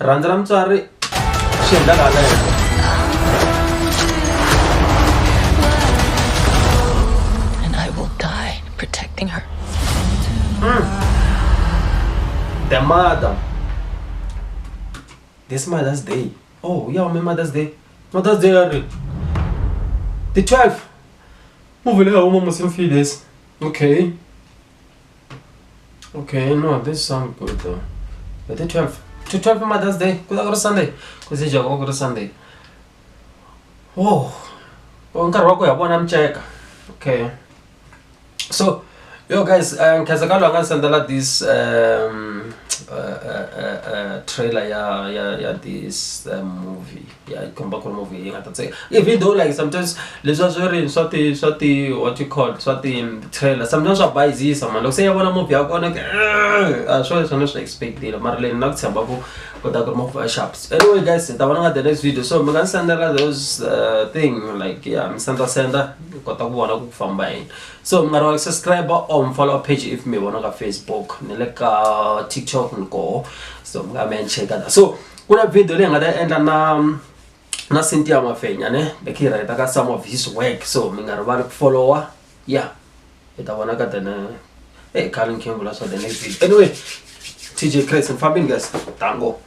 rhandza ra mutswari swi endla kahle. And I will die protecting her. The mother. This Mother's Day. Oh, yeah, my Mother's Day. Mother's Day, the 12th. Movie le home must feel this. Okay. Okay, no, this sounds good though. But the 12th. To 12th Mother's Day. Kuda go Sunday. Kuzi jago go Sunday. Oh. Nkarhi wa ku ya vona mcheka. Okay. So, yo guys, Kazakalo anga sendela this trailer ya this movie. Yeah, come back on movie. Even though like sometimes let's also sorti what you call sorti trailer. Sometimes I buy this someone like say I want a movie I gonna so it's not expected. Marlene not sambaku but I got more shops. Anyway guys, that one the next video. So I'm gonna send those thing like yeah, I'm sender got to wanna go from buying. So I'm gonna subscribe or follow page if me wanna go Facebook, nileka TikTok go. So I'm gonna check that. So kuna video le ngada enda na Cynthia Mafenya ne bekira ita ka some of his work. So minga rivali follower yeah ita wanna ka then Colin Kimball so the next video. Anyway TJ Chris and Fabian guys tango.